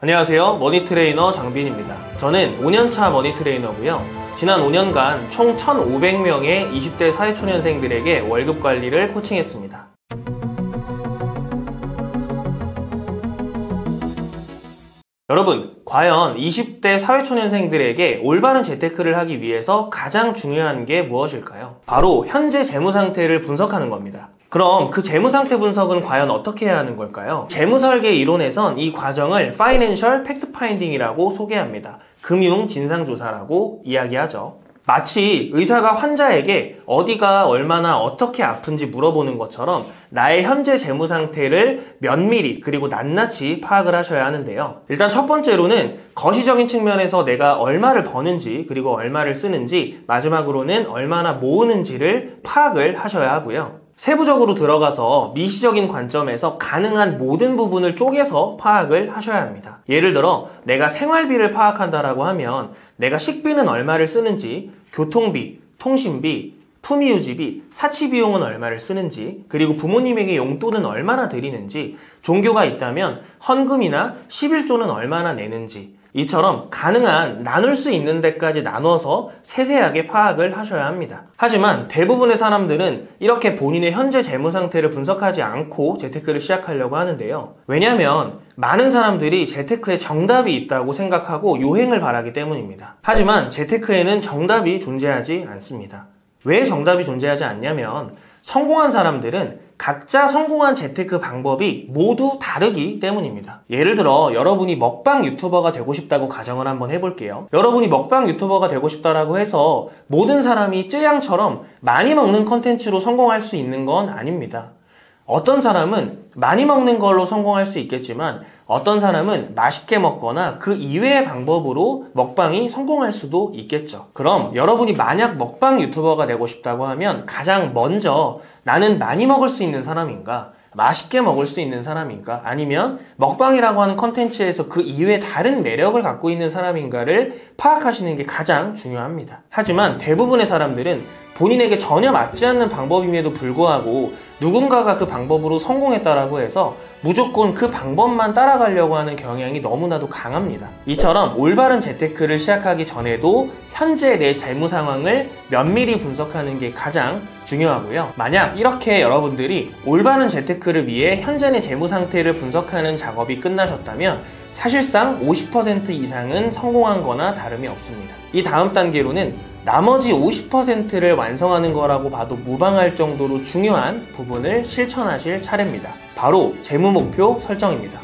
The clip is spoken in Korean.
안녕하세요. 머니트레이너 장빈입니다. 저는 5년차 머니트레이너고요. 지난 5년간 총 1,500명의 20대 사회초년생들에게 월급 관리를 코칭했습니다. 여러분, 과연 20대 사회초년생들에게 올바른 재테크를 하기 위해서 가장 중요한 게 무엇일까요? 바로 현재 재무 상태를 분석하는 겁니다. 그럼 그 재무 상태 분석은 과연 어떻게 해야 하는 걸까요? 재무 설계 이론에선 이 과정을 Financial Fact Finding이라고 소개합니다. 금융 진상조사라고 이야기하죠. 마치 의사가 환자에게 어디가 얼마나 어떻게 아픈지 물어보는 것처럼 나의 현재 재무 상태를 면밀히 그리고 낱낱이 파악을 하셔야 하는데요. 일단 첫 번째로는 거시적인 측면에서 내가 얼마를 버는지 그리고 얼마를 쓰는지, 마지막으로는 얼마나 모으는지를 파악을 하셔야 하고요. 세부적으로 들어가서 미시적인 관점에서 가능한 모든 부분을 쪼개서 파악을 하셔야 합니다. 예를 들어 내가 생활비를 파악한다라고 하면 내가 식비는 얼마를 쓰는지, 교통비, 통신비, 품위유지비, 사치비용은 얼마를 쓰는지, 그리고 부모님에게 용돈은 얼마나 드리는지, 종교가 있다면 헌금이나 11조는 얼마나 내는지, 이처럼 가능한 나눌 수 있는 데까지 나눠서 세세하게 파악을 하셔야 합니다. 하지만 대부분의 사람들은 이렇게 본인의 현재 재무 상태를 분석하지 않고 재테크를 시작하려고 하는데요. 왜냐하면 많은 사람들이 재테크에 정답이 있다고 생각하고 요행을 바라기 때문입니다. 하지만 재테크에는 정답이 존재하지 않습니다. 왜 정답이 존재하지 않냐면 성공한 사람들은 각자 성공한 재테크 방법이 모두 다르기 때문입니다. 예를 들어 여러분이 먹방 유튜버가 되고 싶다고 가정을 한번 해볼게요. 여러분이 먹방 유튜버가 되고 싶다라고 해서 모든 사람이 쯔양처럼 많이 먹는 컨텐츠로 성공할 수 있는 건 아닙니다. 어떤 사람은 많이 먹는 걸로 성공할 수 있겠지만 어떤 사람은 맛있게 먹거나 그 이외의 방법으로 먹방이 성공할 수도 있겠죠. 그럼 여러분이 만약 먹방 유튜버가 되고 싶다고 하면 가장 먼저 나는 많이 먹을 수 있는 사람인가? 맛있게 먹을 수 있는 사람인가? 아니면 먹방이라고 하는 컨텐츠에서 그 이외에 다른 매력을 갖고 있는 사람인가를 파악하시는 게 가장 중요합니다. 하지만 대부분의 사람들은 본인에게 전혀 맞지 않는 방법임에도 불구하고 누군가가 그 방법으로 성공했다라고 해서 무조건 그 방법만 따라가려고 하는 경향이 너무나도 강합니다. 이처럼 올바른 재테크를 시작하기 전에도 현재 내 재무 상황을 면밀히 분석하는 게 가장 중요하고요. 만약 이렇게 여러분들이 올바른 재테크를 위해 현재 내 재무 상태를 분석하는 작업이 끝나셨다면 사실상 50% 이상은 성공한 거나 다름이 없습니다. 이 다음 단계로는 나머지 50%를 완성하는 거라고 봐도 무방할 정도로 중요한 부분을 실천하실 차례입니다. 바로 재무 목표 설정입니다.